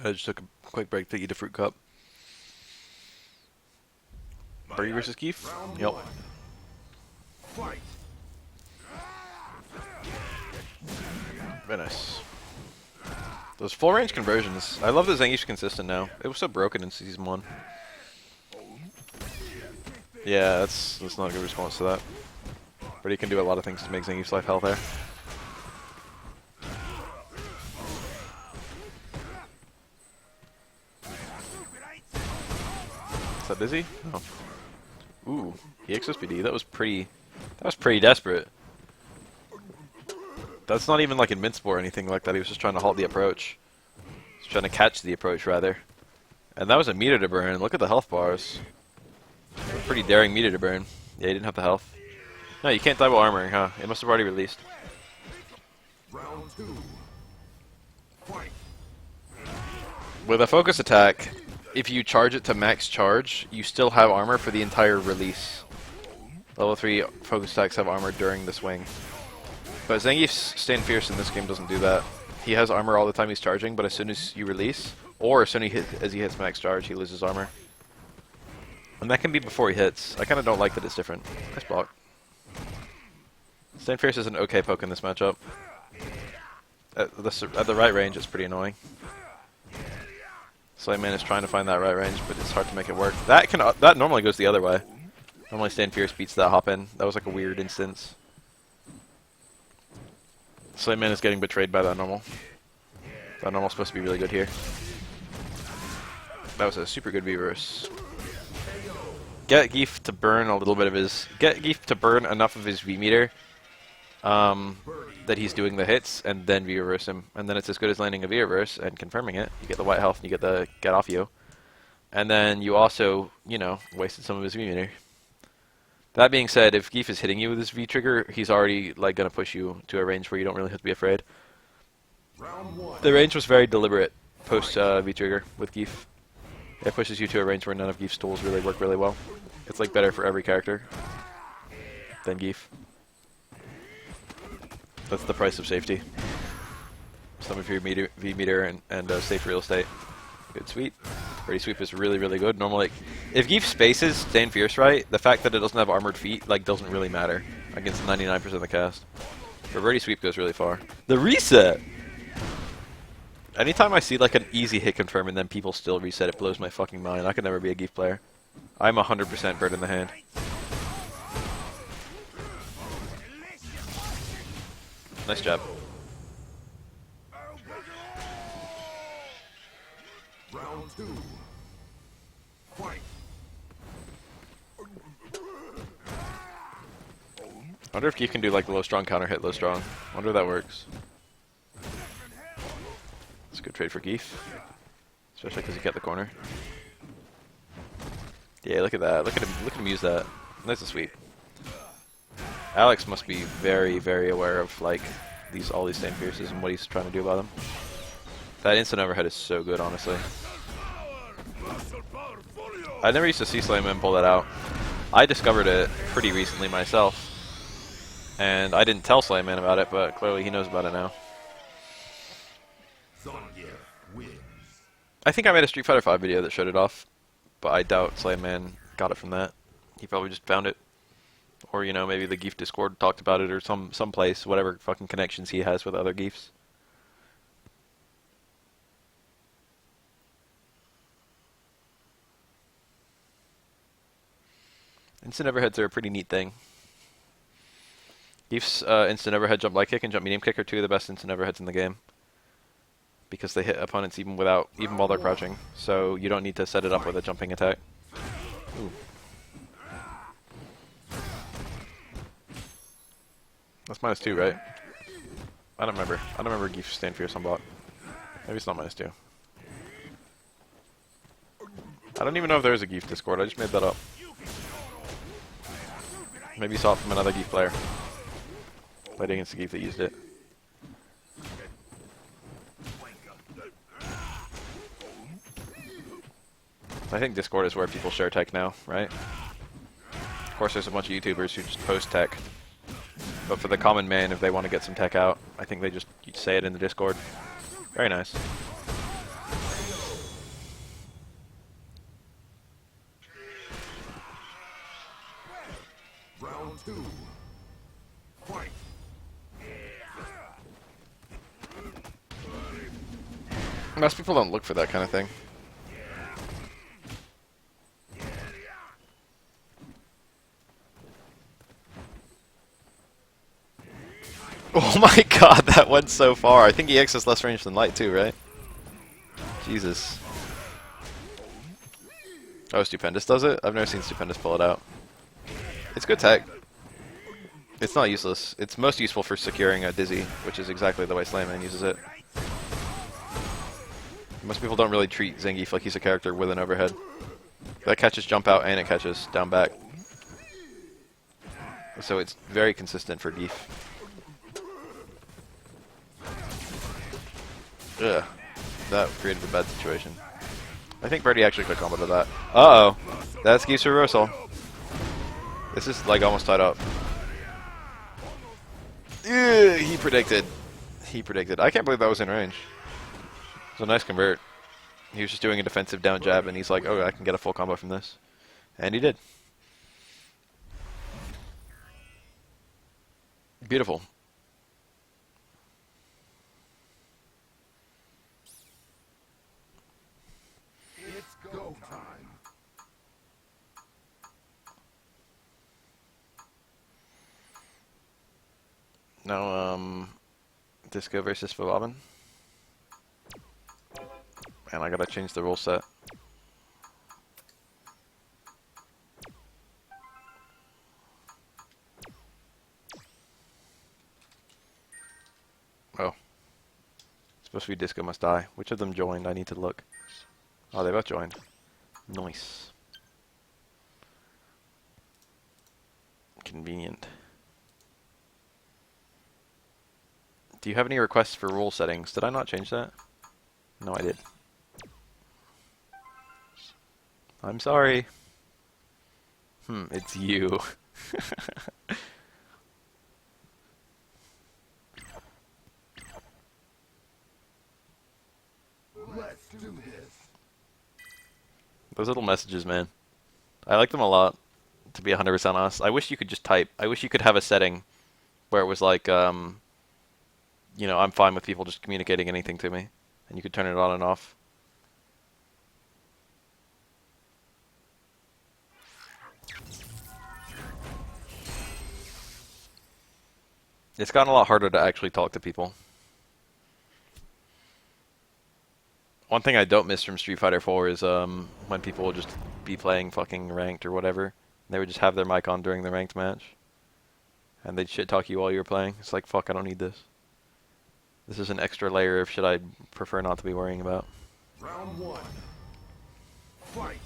I just took a quick break to eat a fruit cup. Birdie versus Keith? Yep. Very nice. Those full range conversions. I love that Zangief's consistent now. It was so broken in Season 1. Yeah, that's not a good response to that. But he can do a lot of things to make Zangief's life hell there. Is that busy? Oh. Ooh, EX SPD. That was pretty desperate. That's not even like invincible or anything like that. He was just trying to halt the approach. He's trying to catch the approach rather. And that was a meter to burn. Look at the health bars. A pretty daring meter to burn. Yeah, he didn't have the health. No, you can't die while armoring, huh? It must have already released. Round 2. Fight. With a focus attack, if you charge it to max charge, you still have armor for the entire release. Level 3 focus attacks have armor during the swing. But Zangief's Stand Fierce in this game doesn't do that. He has armor all the time he's charging, but as soon as you release, or as soon as he hits max charge, he loses armor. And that can be before he hits. I kind of don't like that it's different. Nice block. Stand Fierce is an okay poke in this matchup. At the right range, it's pretty annoying. Slayman is trying to find that right range, but it's hard to make it work. That normally goes the other way. Normally Stand Fierce beats that hop in. That was like a weird instance. Slayman is getting betrayed by that normal. That normal's supposed to be really good here. That was a super good V-verse. Get Geef to burn a little bit of his... Get Geef to burn enough of his V-meter that he's doing the hits, and then V-reverse him. And then it's as good as landing a V-reverse and confirming it. You get the white health and you get the get off you. And then you also, you know, wasted some of his V-meter. That being said, if Geef is hitting you with his V-trigger, he's already like going to push you to a range where you don't really have to be afraid. The range was very deliberate post V-trigger with Geef. It pushes you to a range where none of Geef's tools really work really well. It's like better for every character than Geef. That's the price of safety. Some of your V-meter and safe real estate. Good sweep. Birdie sweep is really, really good. Normally, if Geef spaces Stand Fierce right, the fact that it doesn't have armored feet like doesn't really matter against 99% of the cast. But birdie sweep goes really far. The reset! Anytime I see like an easy hit confirm and then people still reset, it blows my fucking mind. I could never be a Geef player. I'm 100% bird in the hand. Nice job. Round 2. Fight. I wonder if Geef can do like low strong counter hit low strong. Wonder if that works. It's a good trade for Geef. Especially because he kept the corner. Yeah, look at that. Look at him use that. Nice and sweet. Alex must be very, very aware of like all these Stand Fierces and what he's trying to do about them. That instant overhead is so good, honestly. I never used to see Slayman pull that out. I discovered it pretty recently myself. And I didn't tell Slayman about it, but clearly he knows about it now. Zangief wins. I think I made a Street Fighter V video that showed it off, but I doubt Slayman got it from that. He probably just found it. Or, you know, maybe the Geef Discord talked about it or some place, whatever fucking connections he has with other Geefs. Instant overheads are a pretty neat thing. Geef's instant overhead jump light kick and jump medium kick are two of the best instant overheads in the game. Because they hit opponents even while they're crouching. So you don't need to set it up with a jumping attack. Ooh. That's -2, right? I don't remember. I don't remember Geef Stand Fierce on block. Maybe it's not -2. I don't even know if there is a Geef Discord. I just made that up. Maybe you saw it from another Geef player. Played against the Geef that used it. I think Discord is where people share tech now, right? Of course, there's a bunch of YouTubers who just post tech. But for the common man, if they want to get some tech out, I think they just say it in the Discord. Very nice. Round 2. Fight. Most people don't look for that kind of thing. Oh my god, that went so far. I think EX has less range than Light too, right? Jesus. Oh, Stupendous does it? I've never seen Stupendous pull it out. It's good tech. It's not useless. It's most useful for securing a Dizzy, which is exactly the way Slayman uses it. Most people don't really treat Zangief like he's a character with an overhead. That catches jump out and it catches down back. So it's very consistent for Geef. Ugh. That created a bad situation. I think Birdie actually could combo to that. Uh-oh. That's Geef's reversal. This is like almost tied up. Ugh, he predicted. He predicted. I can't believe that was in range. It was a nice convert. He was just doing a defensive down jab and he's like, oh, I can get a full combo from this. And he did. Beautiful. It's go time. Now, Disco versus Fababin. And I gotta change the rule set. Oh. It's supposed to be Disco must die. Which of them joined? I need to look. Oh, they both joined. Nice. Convenient. Do you have any requests for rule settings? Did I not change that? No, I did. I'm sorry. It's you. Let's do this. Those little messages, man. I like them a lot, to be 100% honest. I wish you could just type. I wish you could have a setting where it was like, you know, I'm fine with people just communicating anything to me. And you could turn it on and off. It's gotten a lot harder to actually talk to people. One thing I don't miss from Street Fighter 4 is when people would just be playing fucking ranked or whatever. They would just have their mic on during the ranked match. And they'd shit talk you while you were playing. It's like, fuck, I don't need this. This is an extra layer of shit I'd prefer not to be worrying about. Round 1. Fight.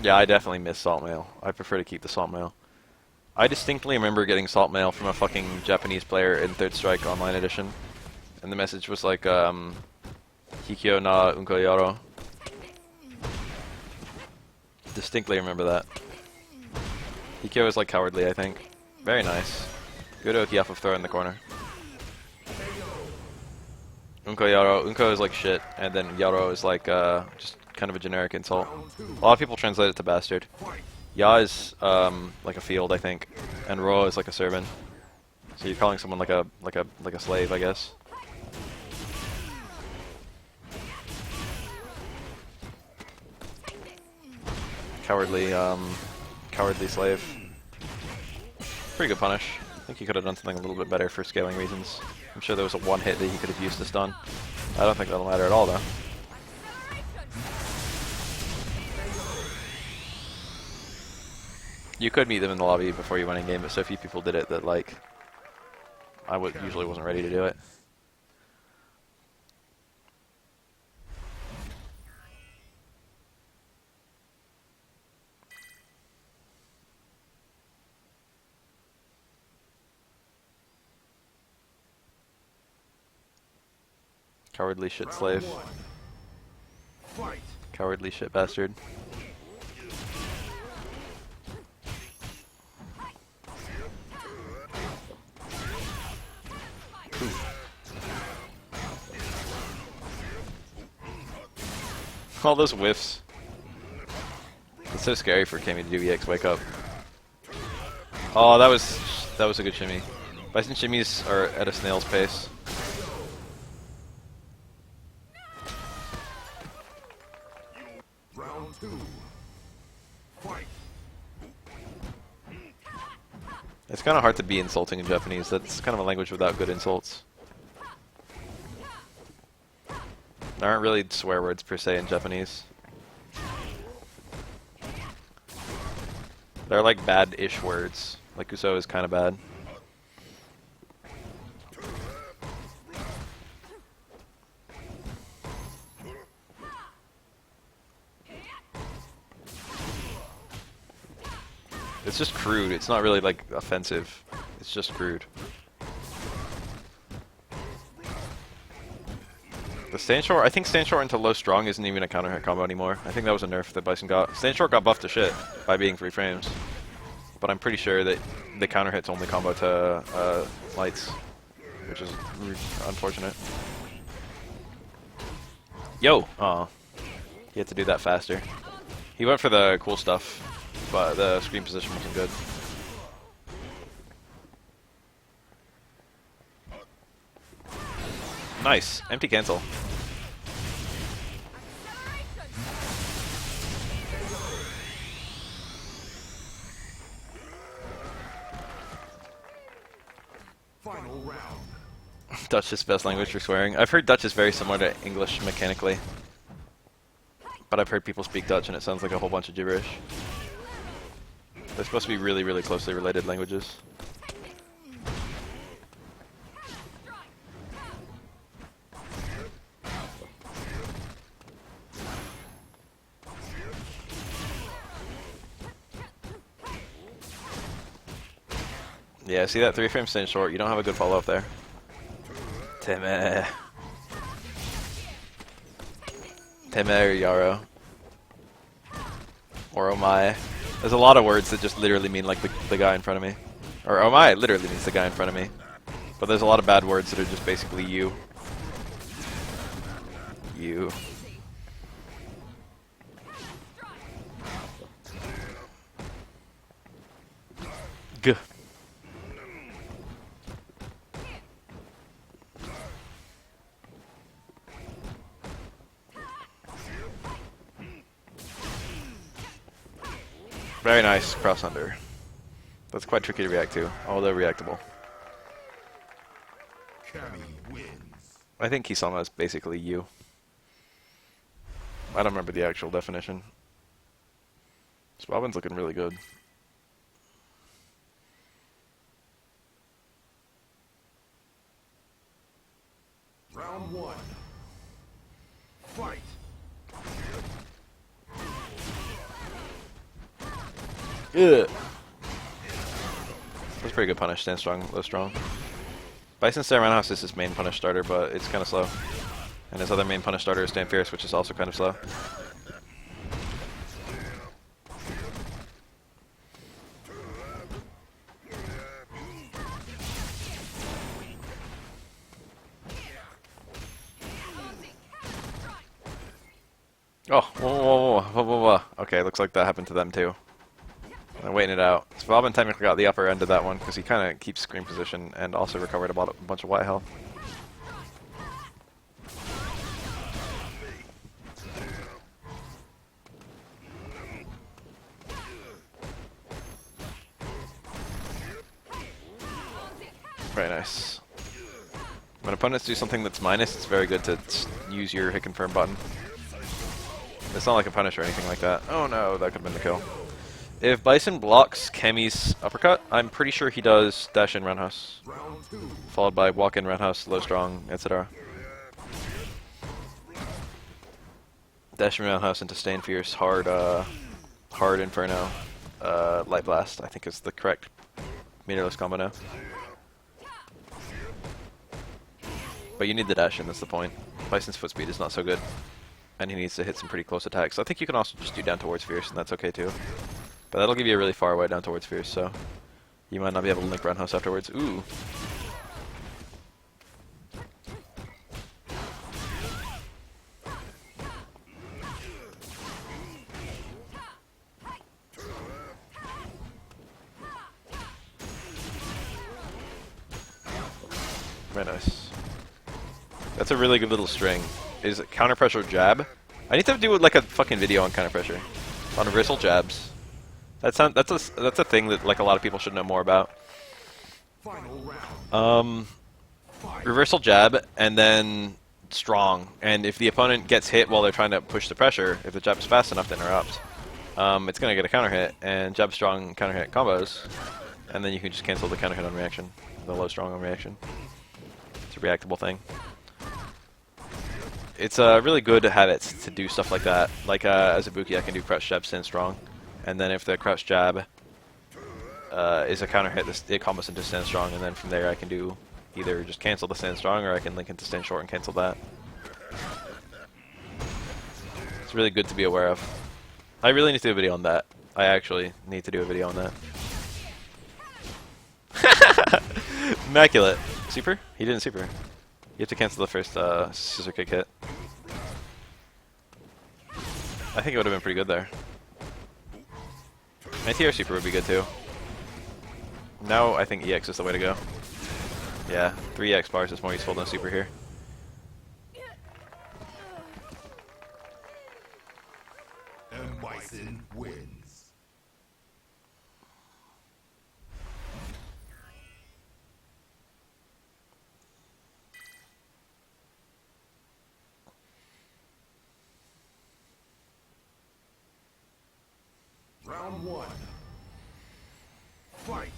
Yeah, I definitely miss Salt Mail. I prefer to keep the Salt Mail. I distinctly remember getting Salt Mail from a fucking Japanese player in Third Strike Online Edition. And the message was like, Hikyo na unko yaro. Distinctly remember that. Hikyo is like cowardly, I think. Very nice. Good Oki off of throw in the corner. Unko yaro. Unko is like shit, and then yaro is like, just kind of a generic insult. A lot of people translate it to bastard. Ya is like a field, I think, and Ro is like a servant. So you're calling someone like a slave, I guess. Cowardly slave. Pretty good punish. I think he could have done something a little bit better for scaling reasons. I'm sure there was a one hit that he could have used to stun. I don't think that'll matter at all, though. You could meet them in the lobby before you went in game, but so few people did it that, like, usually wasn't ready to do it. Cowardly shit slave. Fight. Cowardly shit bastard. All those whiffs. It's so scary for Cammy to do EX wake up. Oh, that was a good shimmy. Bison shimmies are at a snail's pace. Round 2. Fight. It's kind of hard to be insulting in Japanese. That's kind of a language without good insults. There aren't really swear words per se in Japanese. They're like bad-ish words. Like Uso is kind of bad. It's just crude. It's not really like offensive. It's just crude. The stand short, I think stand short into low strong isn't even a counter hit combo anymore. I think that was a nerf that Bison got. Stand short got buffed to shit by being 3 frames. But I'm pretty sure that the counter hit's only combo to lights, which is unfortunate. Yo! Aw. He had to do that faster. He went for the cool stuff, but the screen position wasn't good. Nice. Empty cancel. Final round. Dutch is best language for swearing. I've heard Dutch is very similar to English mechanically. But I've heard people speak Dutch and it sounds like a whole bunch of gibberish. They're supposed to be really, really closely related languages. Yeah, see that 3 frame stand short? You don't have a good follow-up there. Teme. Teme or Yaro. Or Omae. There's a lot of words that just literally mean like the guy in front of me. Or Omae literally means the guy in front of me. But there's a lot of bad words that are just basically you. You. G. Very nice cross under. That's quite tricky to react to, although reactable. Cammy wins. I think Kisama is basically you. I don't remember the actual definition. Swabin's looking really good. Round 1. Fight. Ugh. That's pretty good punish. Stand strong, low strong. Bison Stand Roundhouse is his main punish starter, but it's kind of slow. And his other main punish starter is Stand Fierce, which is also kind of slow. Oh, whoa, whoa, whoa, whoa, whoa. Okay, looks like that happened to them too. I'm waiting it out. So Robin technically got the upper end of that one because he kind of keeps screen position and also recovered a bunch of white health. Very nice. When opponents do something that's minus, it's very good to use your hit confirm button. It's not like a punish or anything like that. Oh no, that could have been the kill. If Bison blocks Cammy's uppercut, I'm pretty sure he does dash in roundhouse, Round 2. followed by walk in roundhouse, low strong, etc. Dash in roundhouse into stay fierce, hard inferno, light blast. I think is the correct meterless combo now. But you need the dash in. That's the point. Bison's foot speed is not so good, and he needs to hit some pretty close attacks. I think you can also just do down towards fierce, and that's okay too. But that'll give you a really far way down towards fierce, so you might not be able to link roundhouse afterwards. Ooh. Very nice. That's a really good little string. Is it counter pressure jab? I need to do like a fucking video on counter pressure, on reversal jabs. That's a thing that like a lot of people should know more about. Final round. Reversal jab and then strong. And if the opponent gets hit while they're trying to push the pressure, if the jab is fast enough to interrupt, it's gonna get a counter hit. And jab strong counter hit combos, and then you can just cancel the counter hit on reaction, the low strong on reaction. It's a reactable thing. It's really good habit to do stuff like that. Like as a Buki, I can do crouch jab, stand strong, and then if the crouch jab is a counter hit, it combos into stand strong, and then from there I can do either just cancel the stand strong, or I can link into stand short and cancel that. It's really good to be aware of. I really need to do a video on that. I actually need to do a video on that. Immaculate. Super? He didn't super. You have to cancel the first scissor kick hit. I think it would have been pretty good there. Anti-air super would be good too. Now I think EX is the way to go. Yeah, 3 EX bars is more useful than super here. And Bison wins. Round 1. Fight.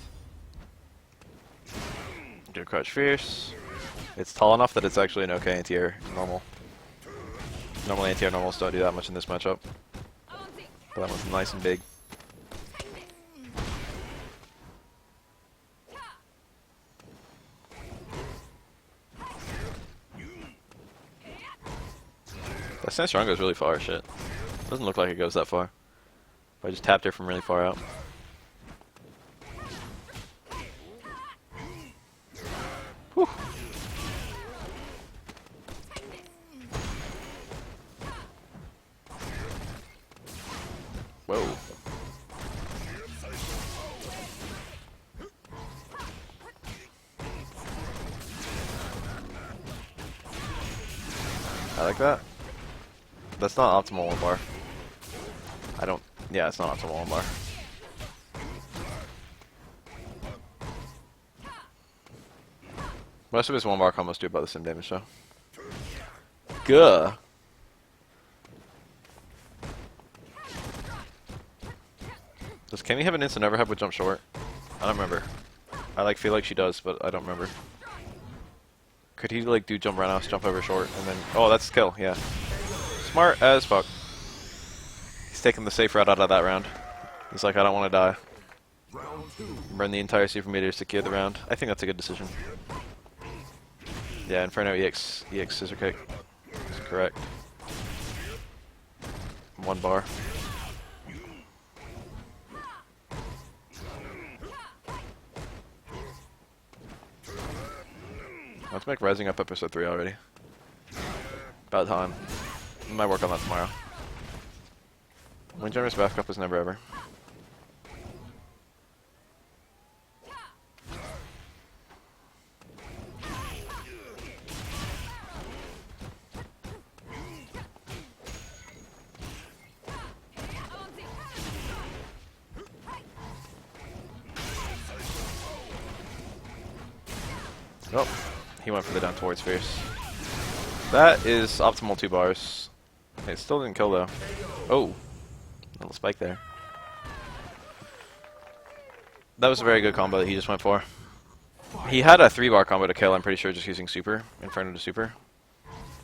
Do crouch fierce. It's tall enough that it's actually an okay anti-air normal. Normally anti-air normals don't do that much in this matchup. But that one's nice and big. That stand strong goes really far, shit. Doesn't look like it goes that far. But I just tapped her from really far out. Whew. Whoa. I like that. That's not optimal one bar. I don't. Yeah, it's not optimal one bar. Most of his one bar combos do about the same damage though. Gah. Does Cammy have an instant overhead with jump short? I don't remember. I like feel like she does, but I don't remember. Could he like do jump roundhouse, jump over short, and then oh that's skill, yeah. Smart as fuck. He's taking the safe route out of that round. He's like, I don't want to die. Round 2. Run the entire super meter to secure the round. I think that's a good decision. Yeah, Inferno EX scissor kick. That's correct. One bar. Let's make Rising Up episode 3 already. About time. I might work on that tomorrow. Windjammer's Bafael Cup is never ever. Oh, he went for the down towards fierce. That is optimal 2 bars. It still didn't kill though. Oh, little spike there. That was a very good combo that he just went for. He had a 3-bar combo to kill, I'm pretty sure, just using super, Inferno to super.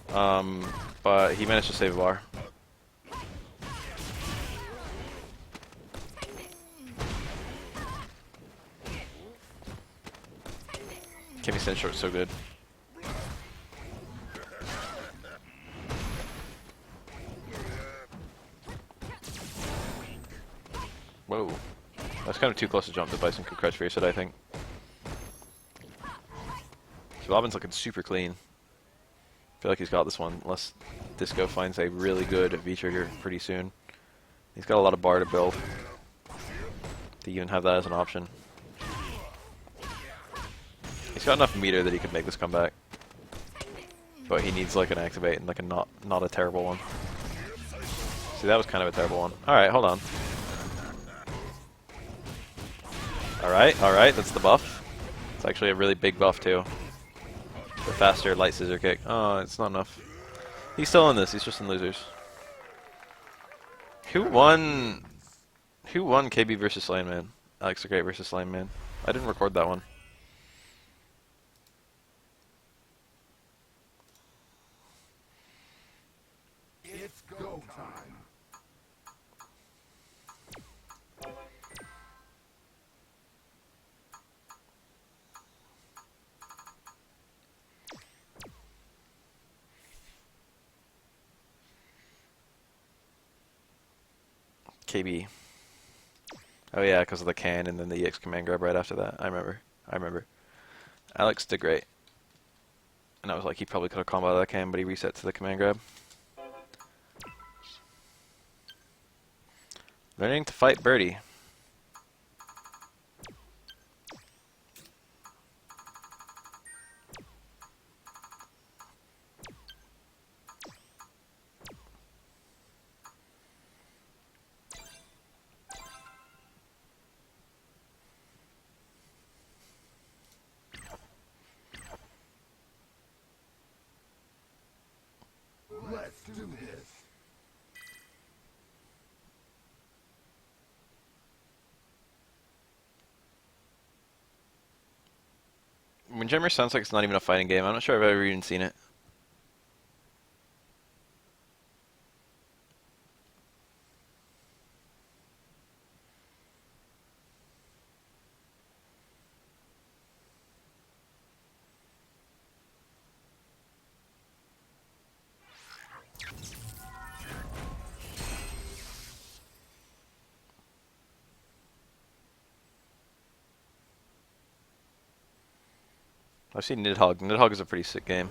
But he managed to save a bar. Cammy stand short so good. Whoa. That's kind of too close to jump. The Bison could crouch face it, I think. So Robin's looking super clean. I feel like he's got this one, unless Disco finds a really good V-trigger pretty soon. He's got a lot of bar to build. To even have that as an option. He's got enough meter that he could make this comeback. But he needs like an activate and like a not a terrible one. See, that was kind of a terrible one. Alright, hold on. Alright, that's the buff. It's actually a really big buff too. The faster light scissor kick. Oh, it's not enough. He's still in this, he's just in losers. Who won KB versus Slane Man? Alex the Great versus Slane Man. I didn't record that one. It's go time. KB. Oh yeah, because of the can and then the EX command grab right after that. I remember. Alex did great. And I was like, he probably could have comboed that can, but he reset to the command grab. Learning to fight Birdie. Let's do this. Windjammer sounds like it's not even a fighting game. I'm not sure I've ever even seen it. I've seen Nidhogg. Nidhogg is a pretty sick game.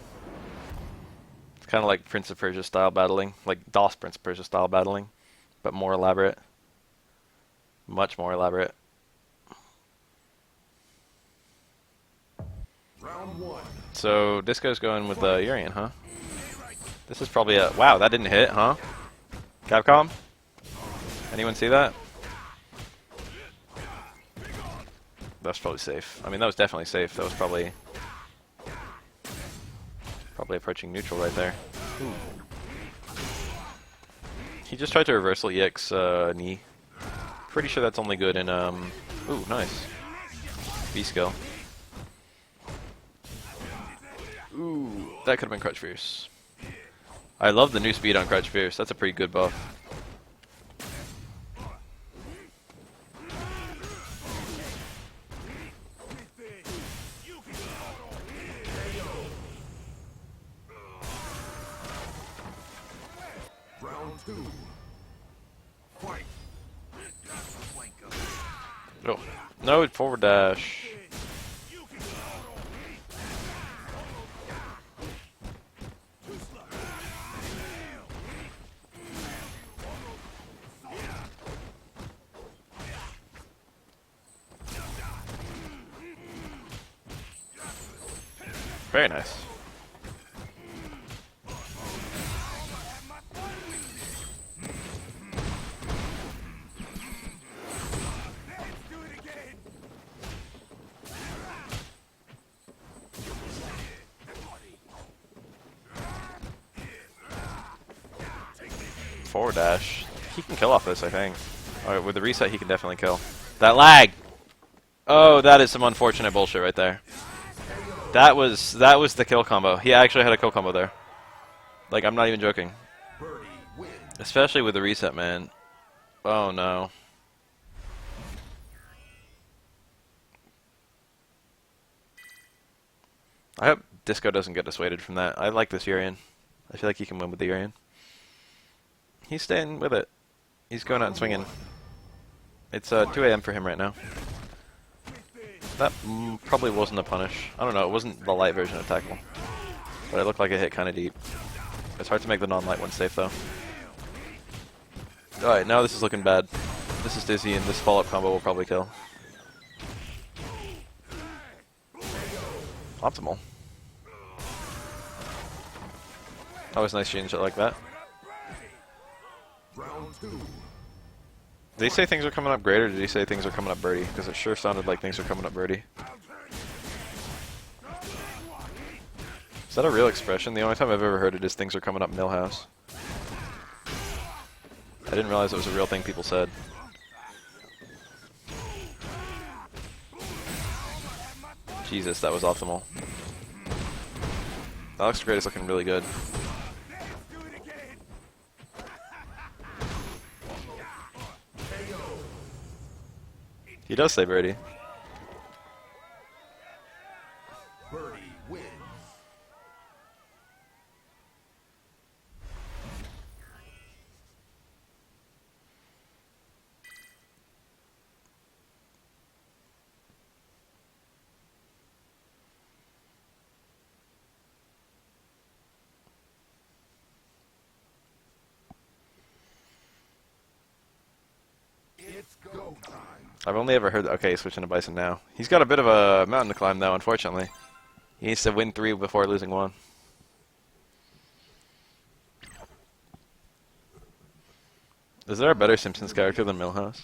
It's kind of like Prince of Persia style battling, like DOS Prince of Persia style battling, but more elaborate. Much more elaborate. Round 1. So Disco's going with the Urian, huh? This is probably a... Wow, that didn't hit, huh? Capcom? Anyone see that? That's probably safe. I mean, that was definitely safe. That was probably approaching neutral right there. Ooh. He just tried to reversal EX knee. Pretty sure that's only good in ooh, nice. B skill. Ooh, that could have been Crutch Fierce. I love the new speed on Crutch Fierce. That's a pretty good buff. Round 2. Fight. Oh, no, forward dash. Very nice. Forward dash. He can kill off this, I think. Alright, with the reset, he can definitely kill. That lag! Oh, that is some unfortunate bullshit right there. That was the kill combo. He actually had a kill combo there. Like, I'm not even joking. Birdie wins. Especially with the reset, man. Oh no. I hope Disco doesn't get dissuaded from that. I like this Urian. I feel like he can win with the Urian. He's staying with it. He's going out and swinging. It's 2 a.m. for him right now. That probably wasn't a punish. I don't know, it wasn't the light version of tackle. But it looked like it hit kind of deep. It's hard to make the non-light one safe though. Alright, now this is looking bad. This is Dizzy and this follow-up combo will probably kill. Optimal. Always nice seeing shit like that. Round 2. Did he say things are coming up great, or did he say things are coming up birdie? Because it sure sounded like things are coming up birdie. Is that a real expression? The only time I've ever heard it is things are coming up Millhouse. I didn't realize it was a real thing people said. Jesus, that was optimal. Alex Great is looking really good. He does say birdie. Birdie wins. It's go time. I've only ever heard. Okay, he's switching to Bison now. He's got a bit of a mountain to climb, though. Unfortunately, he needs to win 3 before losing 1. Is there a better Simpsons character than Millhouse?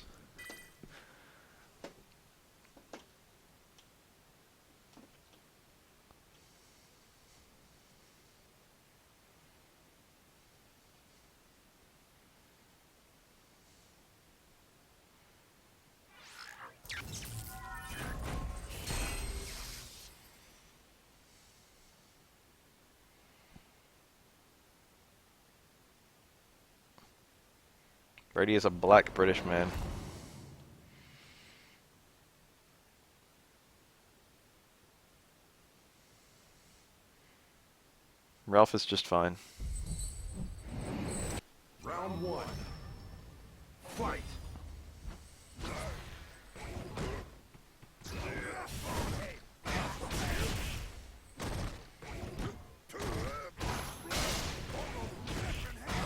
Brady is a black British man. Ralph is just fine. Round 1. Fight.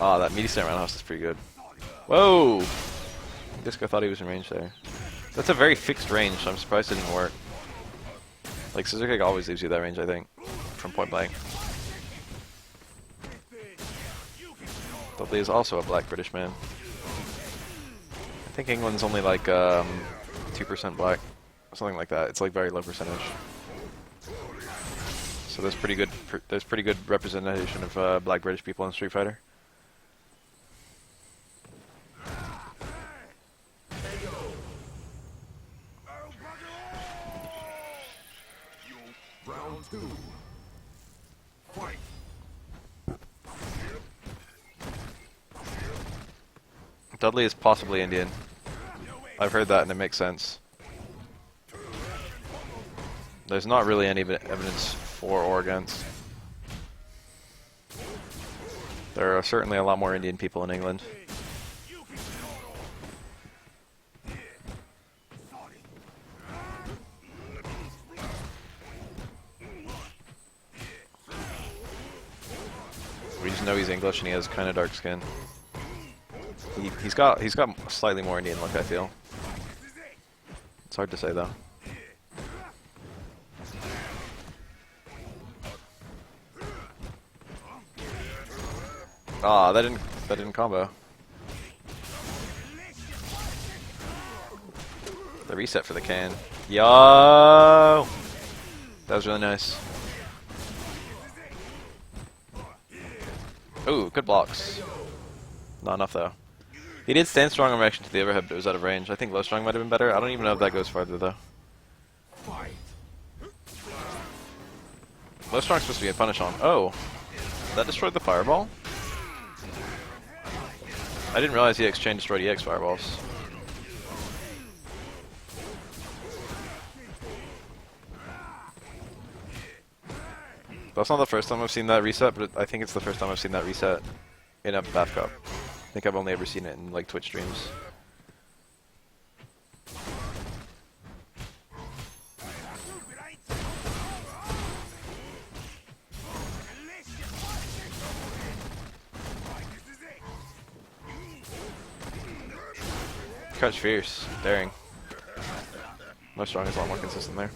Ah, that meaty stand roundhouse is pretty good. Whoa! Disco thought he was in range there. That's a very fixed range, so I'm surprised it didn't work. Like, Scissor Kick always leaves you that range, I think, from point blank. Dudley is also a black British man. I think England's only like 2% black, something like that. It's like very low percentage. So there's pretty good representation of black British people in Street Fighter. Round 2. Fight. Dudley is possibly Indian. I've heard that and it makes sense. There's not really any evidence for or against. There are certainly a lot more Indian people in England. We just know he's English and he has kind of dark skin. He's got slightly more Indian look, I feel. It's hard to say though. Ah, that didn't combo. The reset for the can. Yo! That was really nice. Ooh, good blocks. Not enough though. He did stand strong on reaction to the overhead, but it was out of range. I think low strong might have been better. I don't even know if that goes farther though. Fight. Low strong's supposed to be a punish on. Oh, that destroyed the fireball? I didn't realize EX chain destroyed EX fireballs. That's not the first time I've seen that reset, but I think it's the first time I've seen that reset in a Bafael Cup. I think I've only ever seen it in like Twitch streams. Crouch fierce, daring. Low strong is a lot more consistent there.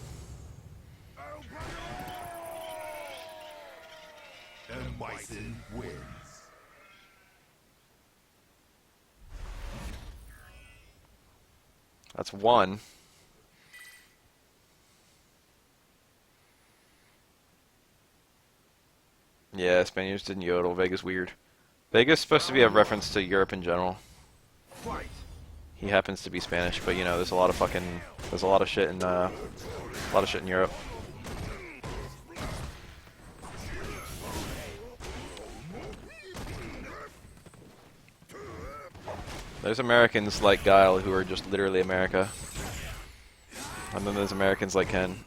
And Bison wins. That's one. Yeah, Spaniards didn't yodel. Vega's weird. Vega's supposed to be a reference to Europe in general. Fight. He happens to be Spanish, but you know, there's a lot of shit in Europe. There's Americans like Guile who are just literally America, and then there's Americans like Ken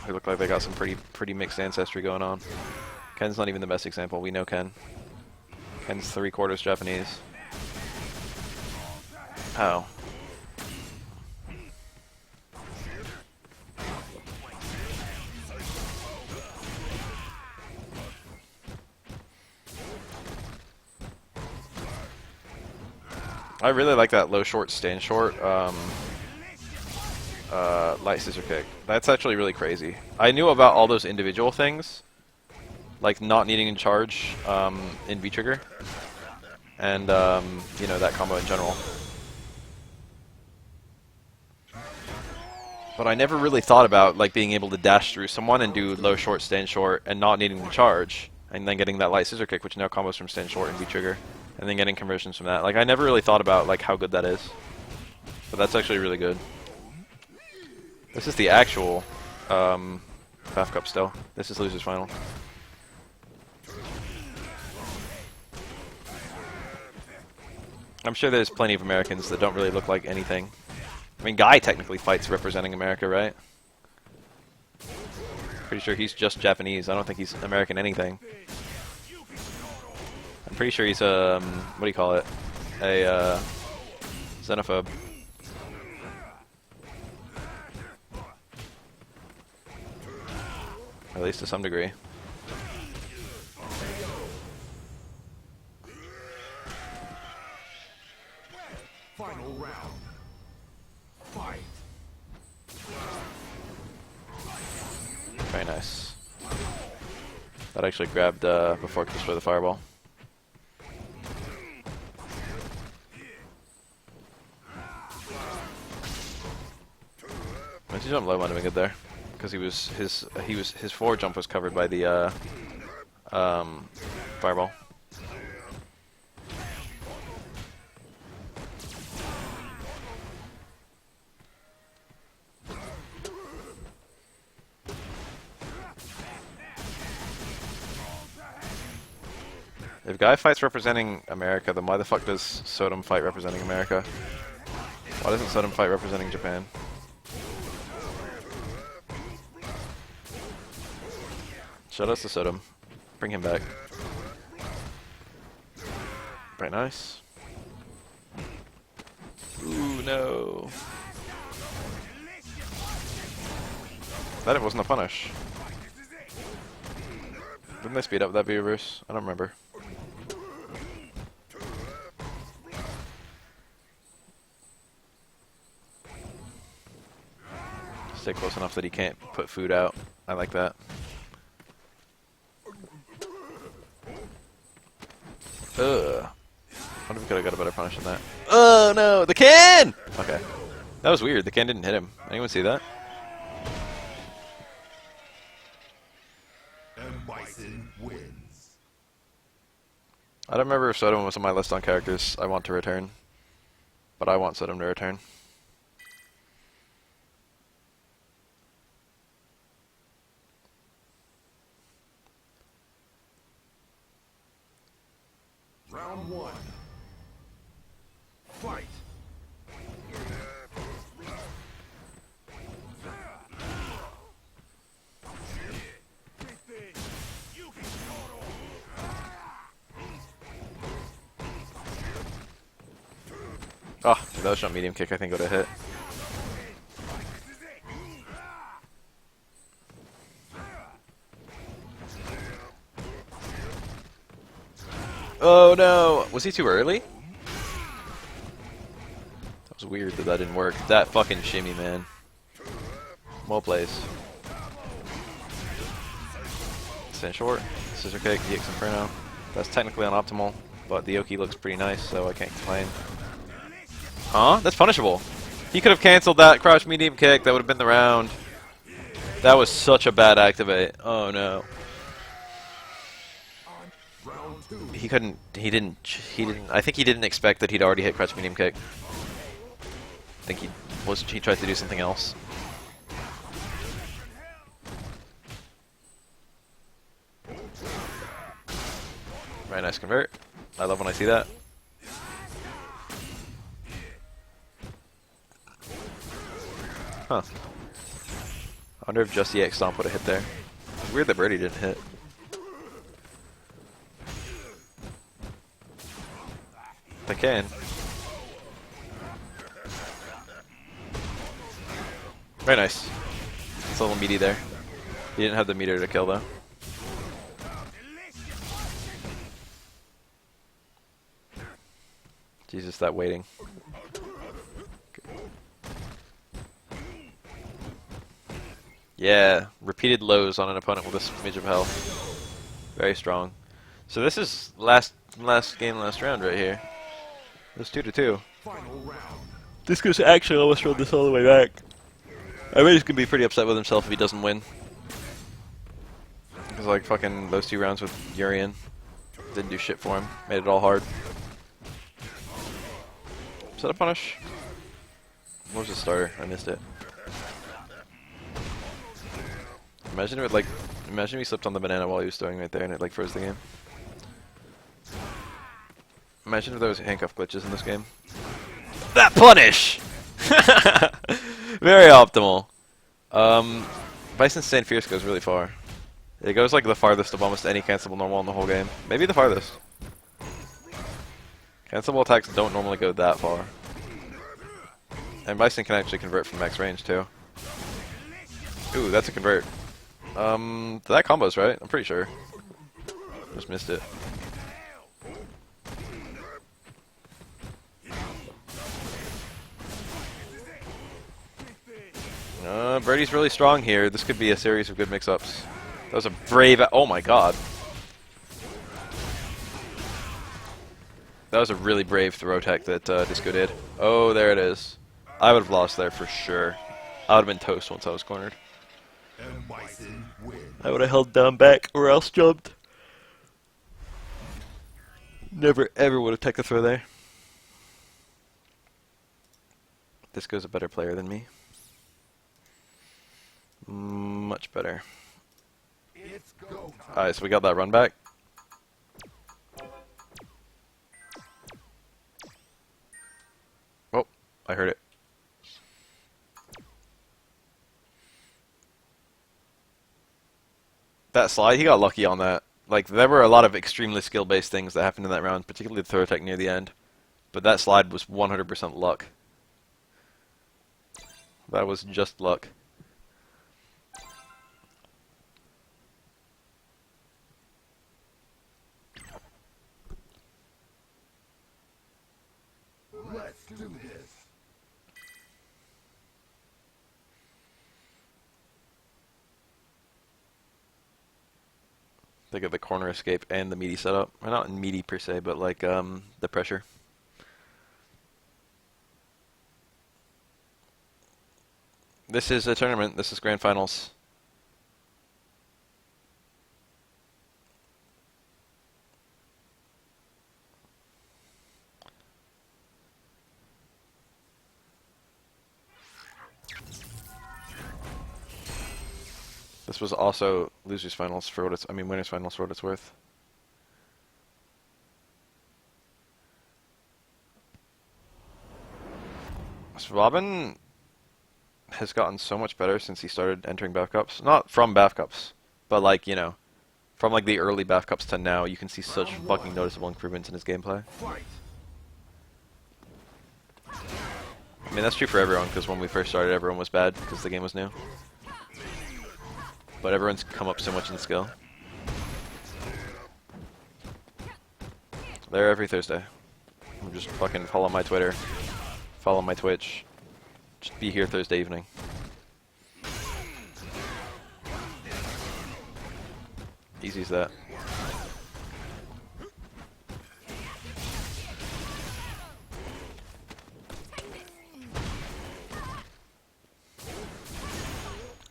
who look like they got some pretty mixed ancestry going on. Ken's not even the best example. We know Ken. Ken's 3/4 Japanese. Oh. I really like that low short, stand short, light scissor kick. That's actually really crazy. I knew about all those individual things, like not needing to charge in V-trigger, and you know, that combo in general. But I never really thought about like being able to dash through someone and do low short, stand short, and not needing to charge, and then getting that light scissor kick, which now combos from stand short and V-trigger. And then getting conversions from that. Like, I never really thought about, like, how good that is. But that's actually really good. This is the actual Bafael Cup still. This is Loser's Final. I'm sure there's plenty of Americans that don't really look like anything. I mean, Guy technically fights representing America, right? Pretty sure he's just Japanese. I don't think he's American anything. I'm pretty sure he's what do you call it? A xenophobe. At least to some degree. Final round. Fight. Very nice. That actually grabbed before it could destroy the fireball. His jump low might have been good there, because his forward jump was covered by the fireball. If Guy fights representing America, then why the fuck does Sodom fight representing America? Why doesn't Sodom fight representing Japan? Shout out to Sodom. Bring him back. Very nice. Ooh, no. That it wasn't a punish. Didn't they speed up that V reverse? I don't remember. Stay close enough that he can't put food out. I like that. Ugh. I wonder if we could have got a better punish than that. Oh no, the can! Okay. That was weird, the can didn't hit him. Anyone see that? And Bison wins. I don't remember if Sodom was on my list on characters I want to return. But I want Sodom to return. Round one. Fight. Oh, if that was not medium kick, I think it would have hit. Oh no! Was he too early? That was weird that didn't work. That fucking shimmy, man. Well placed. Stand short. Scissor kick, EX Inferno. That's technically unoptimal, but the Yoki looks pretty nice, so I can't complain. Huh? That's punishable. He could have canceled that crouch medium kick. That would have been the round. That was such a bad activate. Oh no. He couldn't. He didn't. I think he didn't expect that he'd already hit crouch medium kick. I think he tried to do something else. Very nice convert. I love when I see that. Huh. I wonder if just the EX Stomp would have hit there. It's weird that Birdie didn't hit. They can. Very nice. It's a little meaty there. He didn't have the meter to kill though. Jesus, that waiting. Yeah, repeated lows on an opponent with this smidge of health. Very strong. So this is last game, last round right here. It's 2-2. This could actually almost run this all the way back. I bet he's gonna be pretty upset with himself if he doesn't win. Because like fucking those 2 rounds with Urian didn't do shit for him. Made it all hard. Is that a punish? What was the starter? I missed it. Imagine if imagine if he slipped on the banana while he was throwing right there and it like froze the game. Imagine if there was handcuff glitches in this game. That punish! Very optimal. Bison Stand Fierce goes really far. It goes like the farthest of almost any cancelable normal in the whole game. Maybe the farthest. Cancelable attacks don't normally go that far. And Bison can actually convert from max range too. Ooh, that's a convert. That combos, right? I'm pretty sure. Just missed it. Birdie's really strong here. This could be a series of good mix-ups. That was a brave... Oh my god. That was a really brave throw tech that Disco did. Oh, there it is. I would have lost there for sure. I would have been toast once I was cornered. I would have held down back or else jumped. Never ever would have taken a throw there. Disco's a better player than me. Much better. Alright, so we got that run back. Oh, I heard it. That slide, he got lucky on that. Like, there were a lot of extremely skill-based things that happened in that round, particularly the throw tech near the end. But that slide was 100% luck. That was just luck. Let's do this. They get the corner escape and the meaty setup. Well, not meaty per se, but like the pressure. This is a tournament. This is grand finals. This was also losers finals for what it's, I mean winners finals for what it's worth. Robin has gotten so much better since he started entering BAF Cups. Not from BAF Cups, but like, you know, from like the early BAF Cups to now, you can see such fucking noticeable improvements in his gameplay. I mean, that's true for everyone, because when we first started, everyone was bad because the game was new. But everyone's come up so much in skill. There every Thursday. Just fucking follow my Twitter, follow my Twitch. Just be here Thursday evening. Easy as that.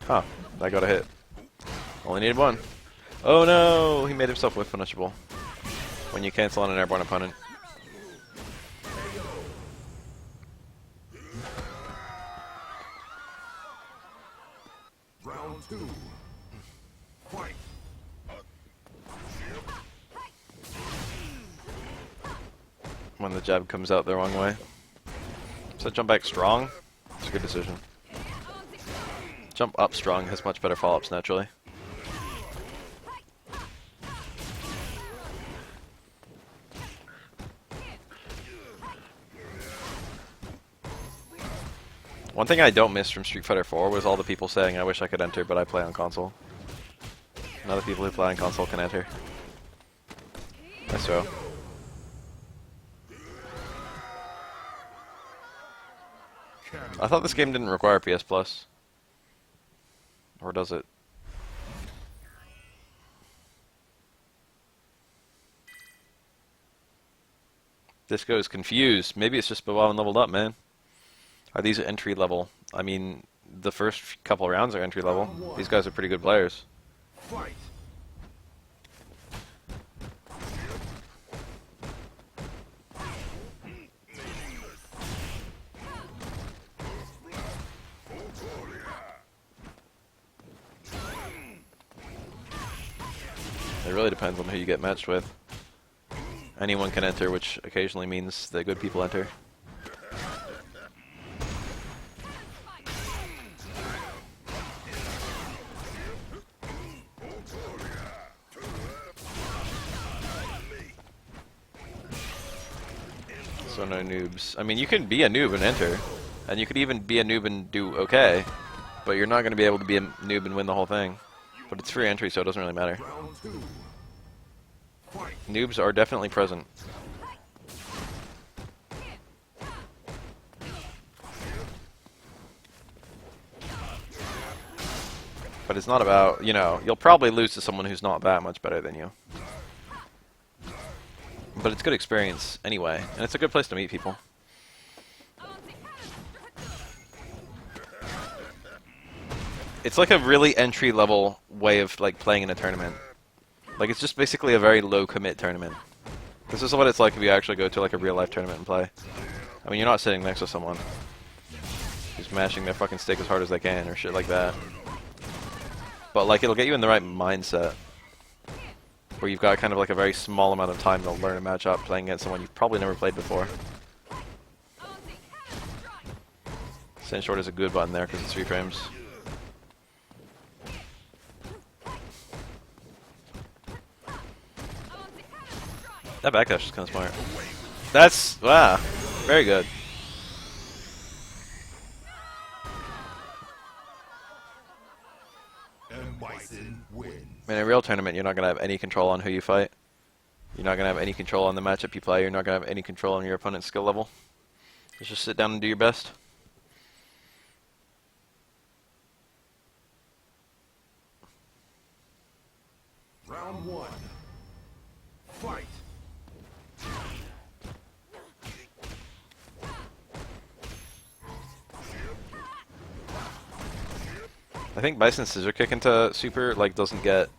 Huh, I got a hit. Only needed one. Oh no, he made himself whiff punishable. When you cancel on an airborne opponent. Round 2. Fight. When the jab comes out the wrong way. So jump back strong? It's a good decision. Jump up strong has much better follow-ups naturally. One thing I don't miss from Street Fighter 4 was all the people saying I wish I could enter, but I play on console. Now the people who play on console can enter. That's so. I thought this game didn't require PS Plus. Or does it? Disco is confused. Maybe it's just Bafael leveled up, man. Are these entry level? I mean, the first couple rounds are entry level. These guys are pretty good players. Fight. It really depends on who you get matched with. Anyone can enter, which occasionally means that good people enter. So no noobs. I mean, you can be a noob and enter, and you could even be a noob and do okay, but you're not going to be able to be a noob and win the whole thing. But it's free entry, so it doesn't really matter. Round 2. Fight. Noobs are definitely present. But it's not about, you know, you'll probably lose to someone who's not that much better than you. But it's good experience anyway, and it's a good place to meet people. It's like a really entry-level way of like playing in a tournament. Like it's just basically a very low-commit tournament. This is what it's like if you actually go to like a real-life tournament and play. I mean, you're not sitting next to someone who's mashing their fucking stick as hard as they can or shit like that. But like it'll get you in the right mindset, where you've got kind of like a very small amount of time to learn a matchup playing against someone you've probably never played before. Send short is a good button there because it's 3 frames. That backdash is kind of smart. That's, wow, very good. And Bison wins. In a real tournament, you're not going to have any control on who you fight. You're not going to have any control on the matchup you play. You're not going to have any control on your opponent's skill level. Just sit down and do your best. Round 1. Fight. I think Bison's scissor kick into super like doesn't get.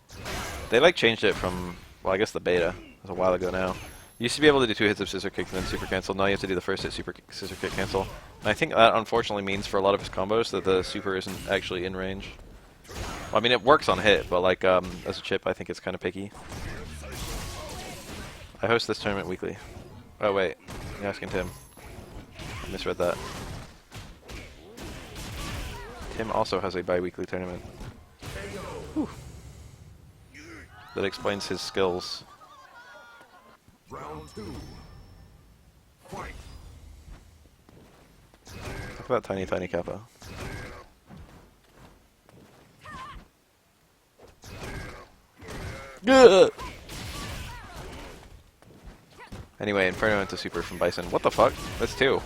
They like changed it from, well, I guess the beta. It was a while ago now. You used to be able to do 2 hits of scissor kick and then super cancel. Now you have to do the first hit scissor kick cancel. And I think that unfortunately means for a lot of his combos that the super isn't actually in range. Well, I mean, it works on hit, but like as a chip, I think it's kind of picky. I host this tournament weekly. Oh wait, you're asking Tim. I misread that. Tim also has a bi-weekly tournament. Whew. That explains his skills. Round 2. Fight. Look at that tiny, tiny Kappa. Gah! Anyway, Inferno into Super from Bison. What the fuck? That's 2.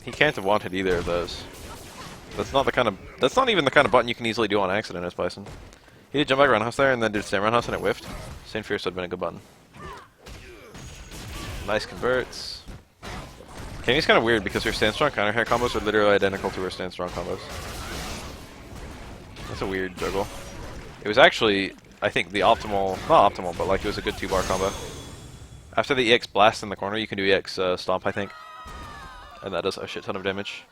He can't have wanted either of those. That's not the kind of. That's not even the kind of button you can easily do on accident as Bison. He did jump back roundhouse there and then did stand roundhouse and it whiffed. St. Fierce would have been a good button. Nice converts. Cammy's kind of weird because her stand strong counter hair combos are literally identical to her stand strong combos. That's a weird juggle. It was actually, I think, the optimal, not optimal, but like it was a good 2-bar combo. After the EX blast in the corner, you can do EX stomp, I think. And that does a shit ton of damage.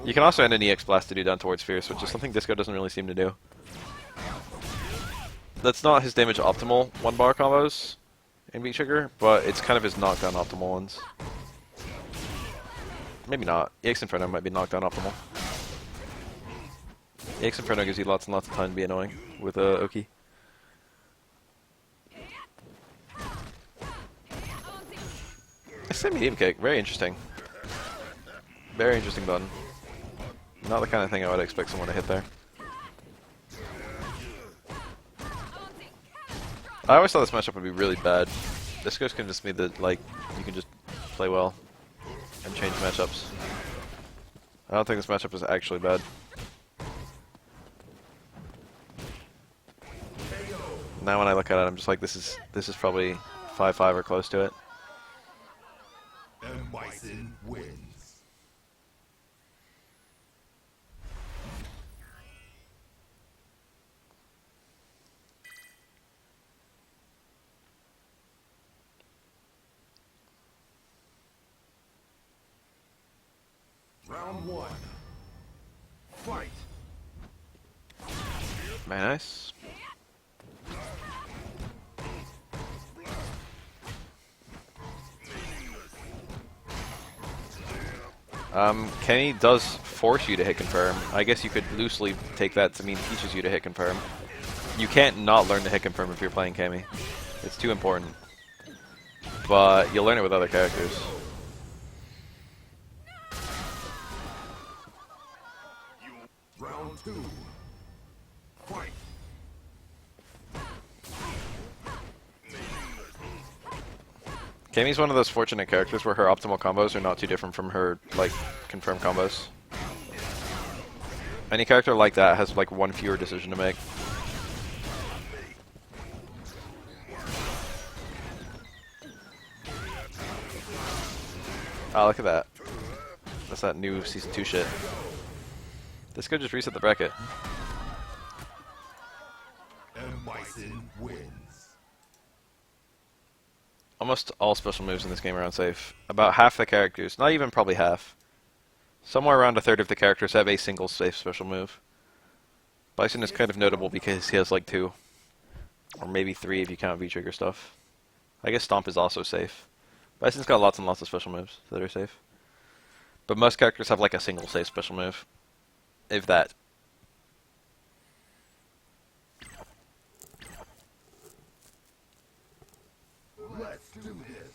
You can also end an EX blast to do down towards Fierce, which is something Disco doesn't really seem to do. That's not his damage optimal 1-bar combos in Beat Trigger, but it's kind of his knockdown optimal ones. Maybe not. EX Inferno might be knockdown optimal. EX Inferno gives you lots and lots of time to be annoying with Oki. It's a medium kick. Very interesting. Very interesting button. Not the kind of thing I would expect someone to hit there. I always thought this matchup would be really bad. This goes convinced me that, like, you can just play well and change matchups. I don't think this matchup is actually bad. Now when I look at it, I'm just like, this is probably 5-5 or close to it. And Bison wins. Round 1. Fight. Very nice. Kenny does force you to hit confirm. I guess you could loosely take that to mean teaches you to hit confirm. You can't not learn to hit confirm if you're playing Cammy. It's too important. But you'll learn it with other characters. Round 2. Fight. Cammy's one of those fortunate characters where her optimal combos are not too different from her, like, confirm combos. Any character like that has, like, one fewer decision to make. Oh, look at that. That's that new Season 2 shit. This could just reset the bracket. And Bison wins. Almost all special moves in this game are unsafe. About half the characters, not even probably half, somewhere around a third of the characters have a single safe special move. Bison is kind of notable because he has like 2. Or maybe 3 if you count V-Trigger stuff. I guess Stomp is also safe. Bison's got lots and lots of special moves that are safe. But most characters have like a single safe special move. If that. Let's do this.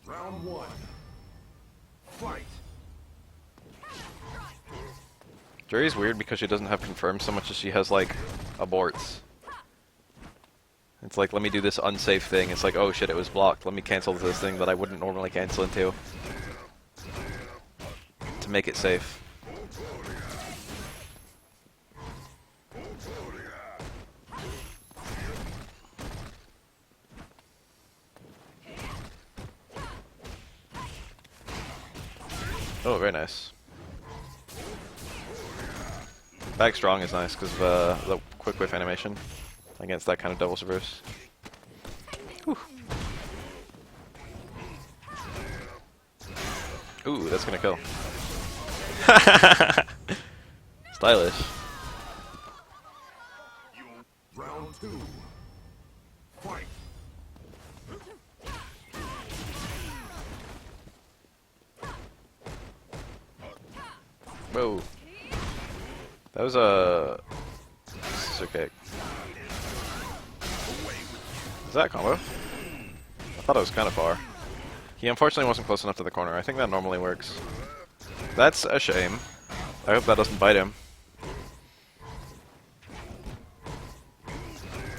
Round 1. Fight. Jury's weird because she doesn't have confirm so much as she has like aborts. It's like, let me do this unsafe thing. It's like, oh shit, it was blocked. Let me cancel this thing that I wouldn't normally cancel into. To make it safe. Oh, very nice. Back strong is nice because of the quick whiff animation against that kind of double reverse. Whew. Ooh, that's gonna kill. Stylish. Round 2. Fight. Whoa. That was a scissor kick. Is that a combo? I thought it was kind of far. He unfortunately wasn't close enough to the corner. I think that normally works. That's a shame. I hope that doesn't bite him.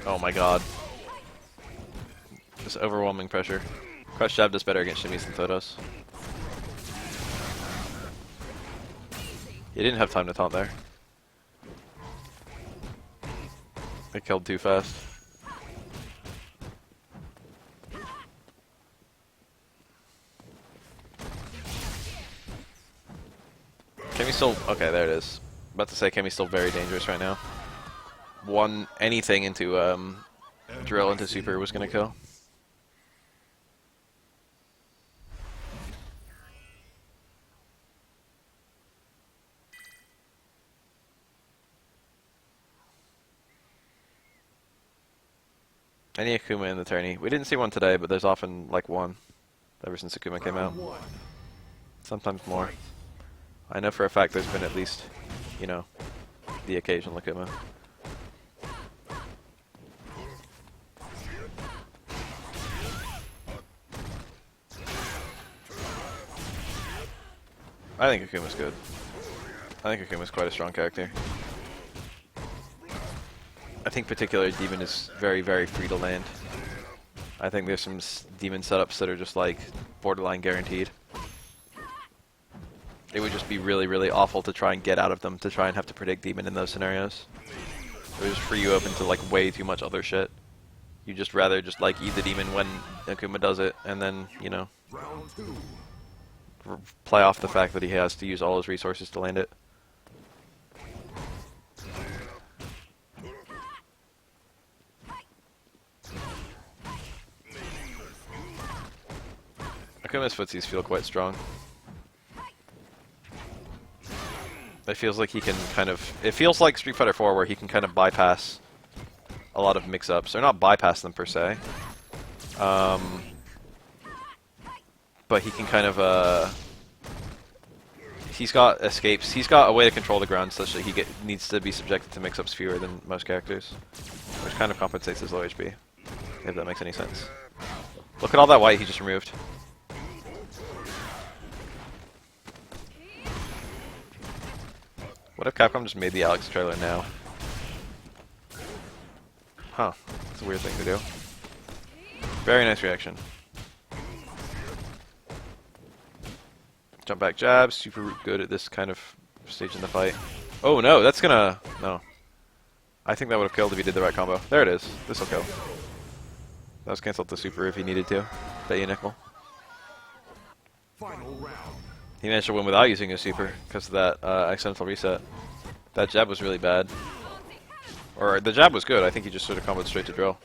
Oh my god. Just overwhelming pressure. Crush jab does better against shimmies than Throw does. He didn't have time to taunt there. They killed too fast. Cammy's still... Okay, there it is. About to say Cammy's still very dangerous right now. Anything into drill into super was gonna kill. Any Akuma in the tourney. We didn't see one today, but there's often like one ever since Akuma came out. Sometimes more. I know for a fact there's been at least, you know, the occasional Akuma. I think Akuma's good. I think Akuma's quite a strong character. I think particularly Demon is very, very free to land. I think there's some Demon setups that are just like borderline guaranteed. It would just be really, really awful to try and get out of them, to try and have to predict Demon in those scenarios. It would just free you open to like way too much other shit. You just rather just like eat the Demon when Akuma does it, and then, you know, play off the fact that he has to use all his resources to land it. Akuma's footsies feel quite strong. It feels like he can kind of... It feels like Street Fighter 4 where he can kind of bypass a lot of mix-ups. Or not bypass them per se. But he can kind of... He's got escapes. He's got a way to control the ground such that he needs to be subjected to mix-ups fewer than most characters. Which kind of compensates his low HP. If that makes any sense. Look at all that white he just removed. What if Capcom just made the Alex trailer now? Huh. That's a weird thing to do. Very nice reaction. Jump back jab, super good at this kind of stage in the fight. Oh no, that's gonna... No. I think that would have killed if he did the right combo. There it is. This'll kill. That was cancelled to super if he needed to. Bet you nickel. Final round. He managed to win without using his super because of that accidental reset. That jab was really bad. Or the jab was good. I think he just sort of comboed straight to drill.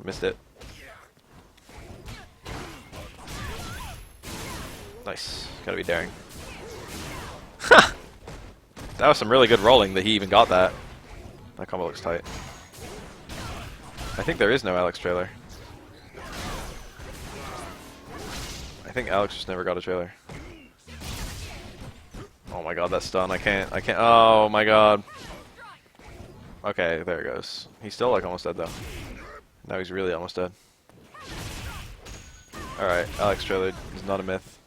Missed it. Nice. Gotta be daring. Ha! That was some really good rolling that he even got that. That combo looks tight. I think there is no Alex trailer. I think Alex just never got a trailer. Oh my god, that stun. I can't. Oh my god. Okay, there it goes. He's still like almost dead though. Now he's really almost dead. Alright, Alex trailer is not a myth.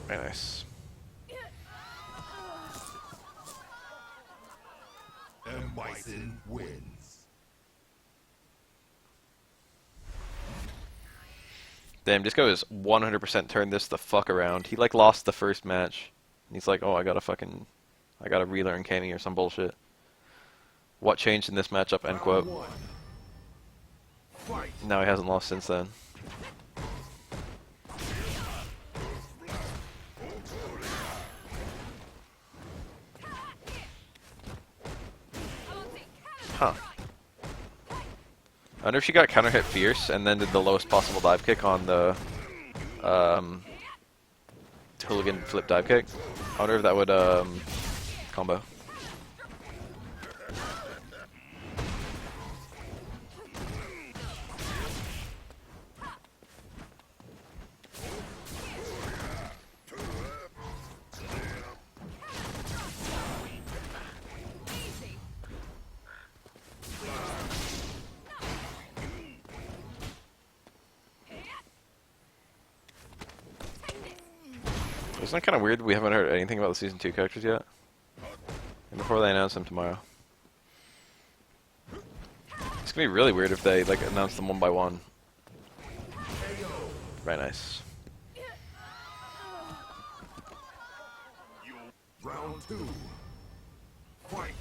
Very nice. And Bison wins. Damn, Disco is 100% turned this the fuck around. He like lost the first match. And he's like, oh, I gotta relearn Cammy or some bullshit. What changed in this matchup, end quote. Now he hasn't lost since then. Huh. I wonder if she got counter hit fierce and then did the lowest possible dive kick on the hooligan flip dive kick. I wonder if that would combo. Isn't it kind of weird we haven't heard anything about the Season 2 characters yet? And before they announce them tomorrow. It's gonna be really weird if they like announce them one by one. Very nice. Round 2. Fight.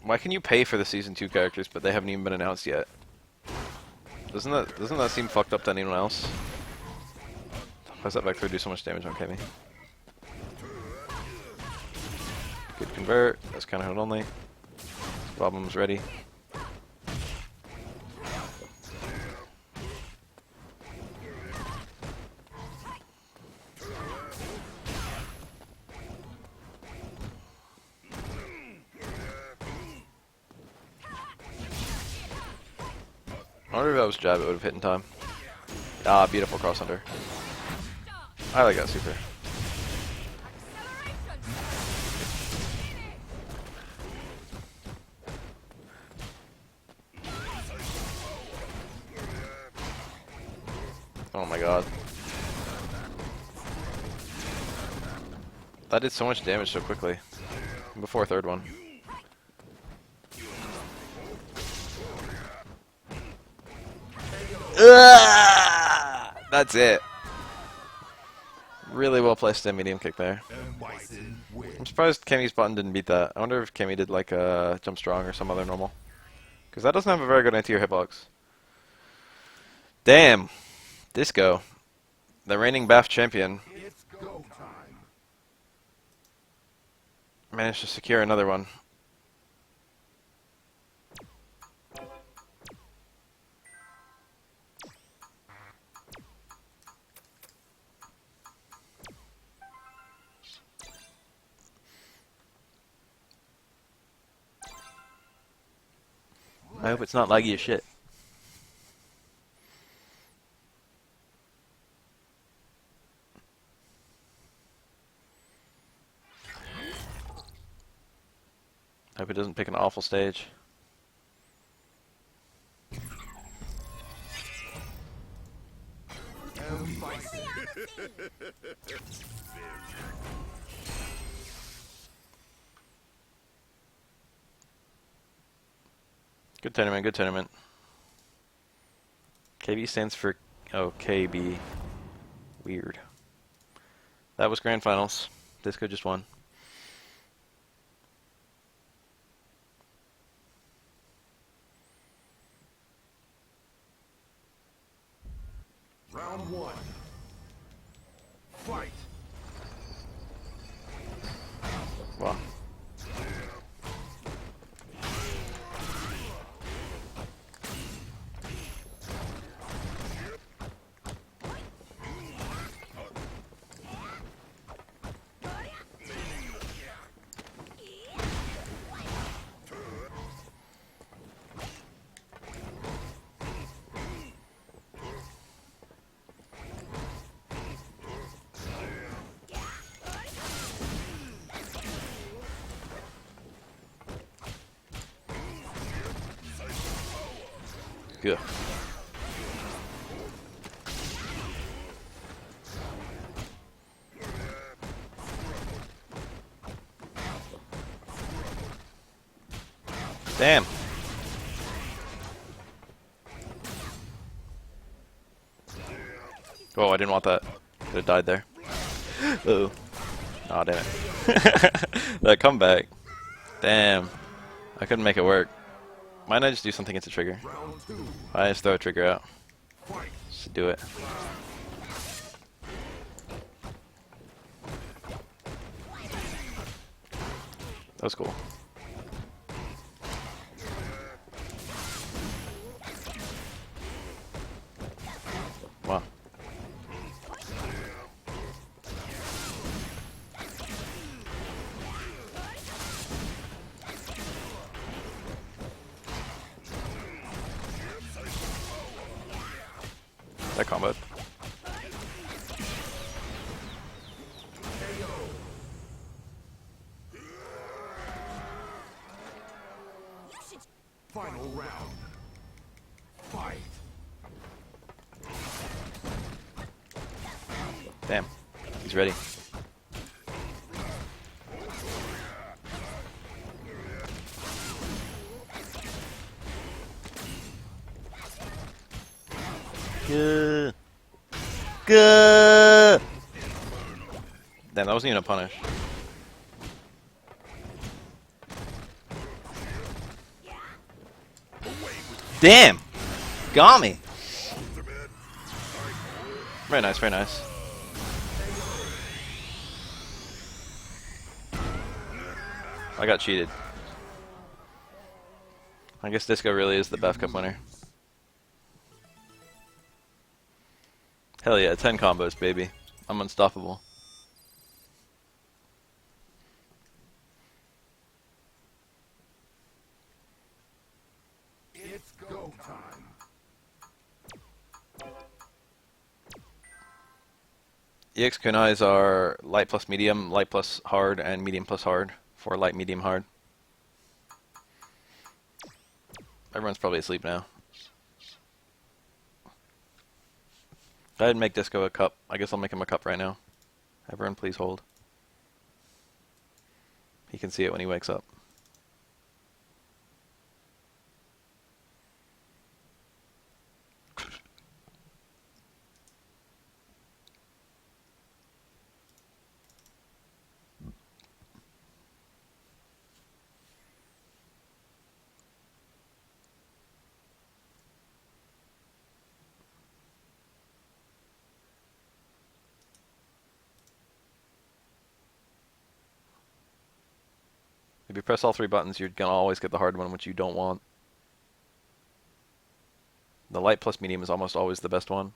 Why can you pay for the Season 2 characters but they haven't even been announced yet? Doesn't that seem fucked up to anyone else? Why does that back throw do so much damage on Cammy? Good convert. That's counter hit only. Problem's ready. I wonder if that was jab, it would have hit in time. Ah, beautiful cross under. I like that super. Oh my god. That did so much damage so quickly. Before third one. That's it. Really well placed in medium kick there. And Bison wins. I'm surprised Cammy's button didn't beat that. I wonder if Cammy did like a jump strong or some other normal. Because that doesn't have a very good anti-air hitbox. Damn. Disco. The reigning BAF champion. It's go time. Managed to secure another one. I hope it's not laggy as shit. I hope it doesn't pick an awful stage. And Bison. Good tournament, good tournament. KB stands for... Oh, KB. Weird. That was Grand Finals. Disco just won. Round 1. Fight. Wow. Good. Damn. Oh, I didn't want that. Could have died there. Uh-oh. Aw, damn it. That comeback. Damn. I couldn't make it work. Might I just do something against the trigger? Round 2. I just throw a trigger out. Fight. Just do it. That was cool. That comboed. Final round. Fight. Damn. He's ready. Good. Good. Damn, that wasn't even a punish. Damn! Got me! Very nice, very nice. I got cheated. I guess Disco really is the Bafael Cup winner. Hell yeah, 10 combos, baby. I'm unstoppable. It's go time. EX kunais are light plus medium, light plus hard, and medium plus hard for light, medium, hard. Everyone's probably asleep now. Go ahead and make Disco a cup. I guess I'll make him a cup right now. Everyone please hold. He can see it when he wakes up. If you press all 3 buttons, you're gonna always get the hard one, which you don't want. The light plus medium is almost always the best one.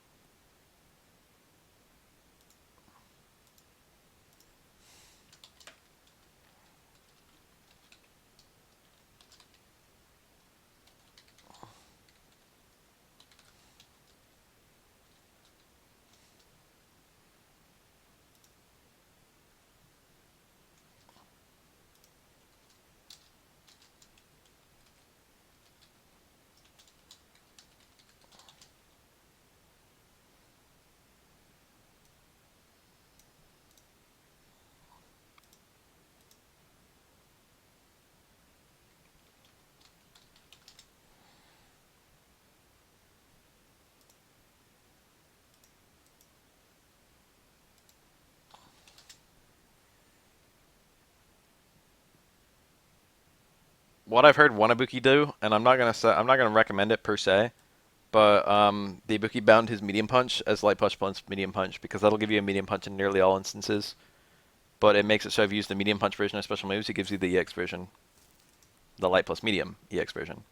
What I've heard one Ibuki do, and I'm not gonna recommend it per se, but the Ibuki bound his medium punch as light punch plus medium punch because that'll give you a medium punch in nearly all instances. But it makes it so if you use the medium punch version of special moves, it gives you the EX version, the light plus medium EX version,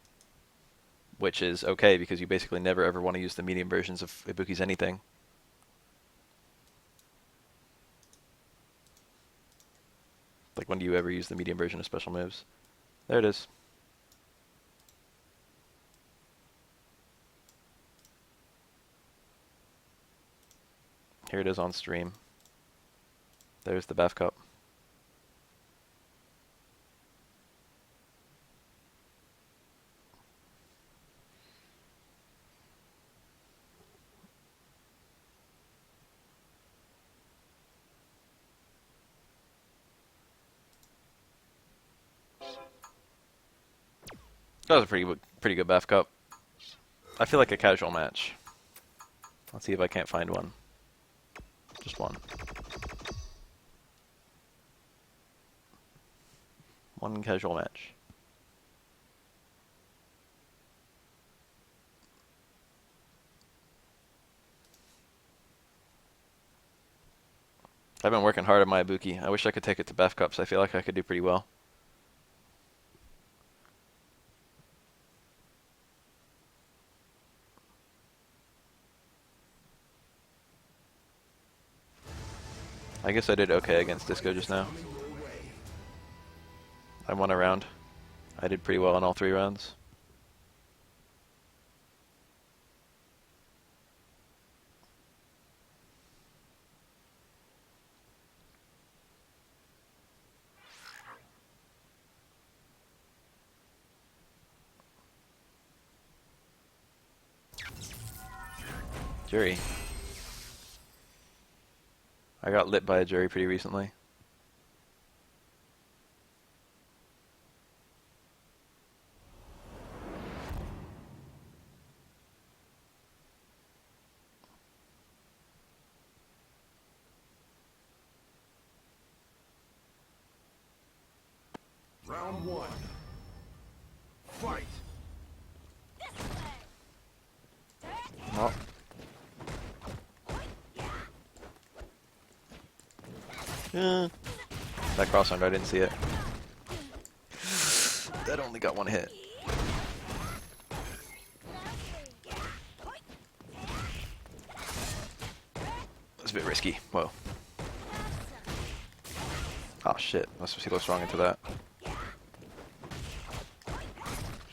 which is okay because you basically never ever want to use the medium versions of Ibuki's anything. Like when do you ever use the medium version of special moves? There it is. Here it is on stream. There's the Bafael Cup. That was a pretty good Bafael Cup. I feel like a casual match. Let's see if I can't find one. Just one. One casual match. I've been working hard on my Ibuki. I wish I could take it to Bafael Cups. I feel like I could do pretty well. I guess I did okay against Disco just now. I won a round. I did pretty well in all 3 rounds. Jury. I got lit by a jury pretty recently. Round one. Fight. Oh. That crosswind, I didn't see it. That only got one hit. That's a bit risky. Whoa. Oh shit, must have go strong into that.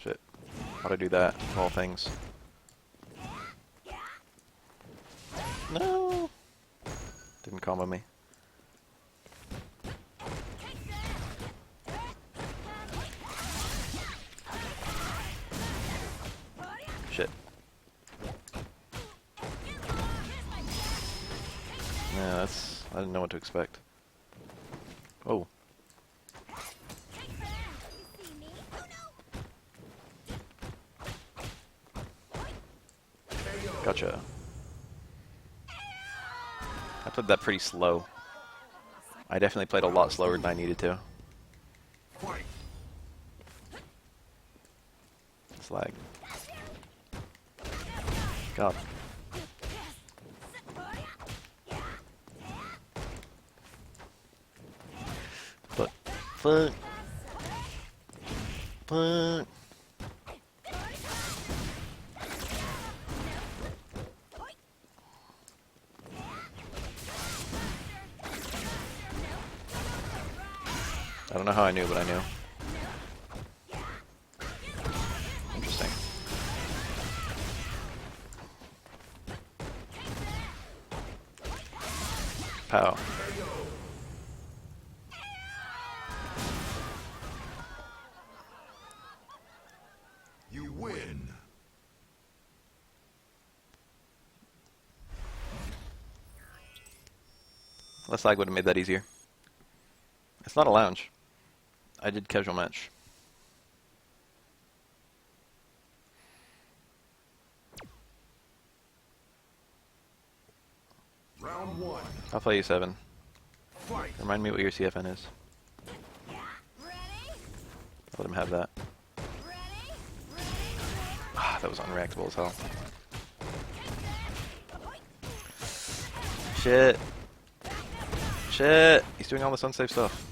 Shit. How'd I do that? Of all things. No! Didn't combo me. Shit. Yeah, that's... I didn't know what to expect. Oh. Gotcha. I played that pretty slow. I definitely played a lot slower than I needed to. Fight. It's lag. God. But, fuck. Fuck. I don't know how I knew, but I knew. Interesting. Pow. You win. Less lag would have made that easier. It's not a lounge. I did casual match. Round one. I'll play you 7. Fight. Remind me what your CFN is. Let him have that. Ah, that was unreactable as hell. Shit. Shit. He's doing all this unsafe stuff.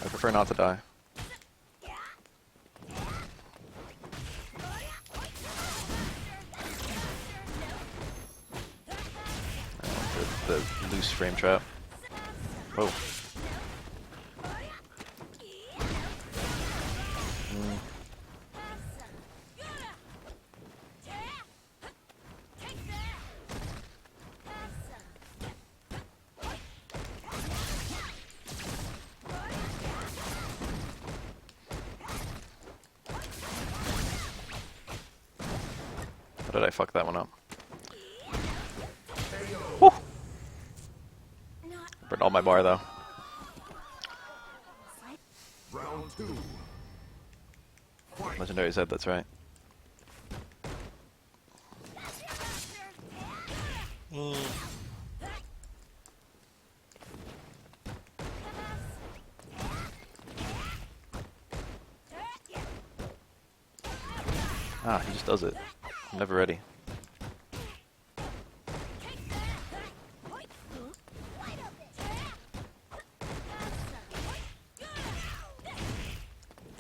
I prefer not to die. The loose frame trap. Whoa. How did I fuck that one up? Woo! Burned all my bar though. Round two. Fight. Legendary Z, that's right. Ah, he just does it. I'm never ready.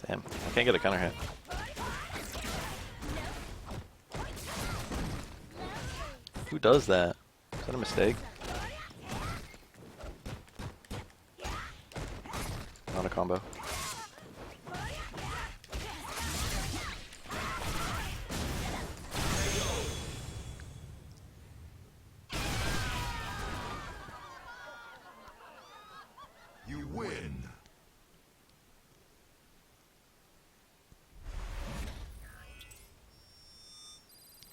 Damn, I can't get a counter hit. Who does that? Is that a mistake? Not a combo. You win.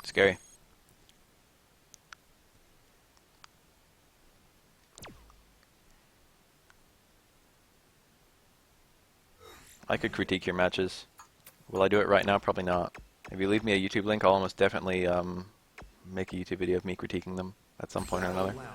Scary. I could critique your matches. Will I do it right now? Probably not. If you leave me a YouTube link, I'll almost definitely make a YouTube video of me critiquing them at some point or another. Round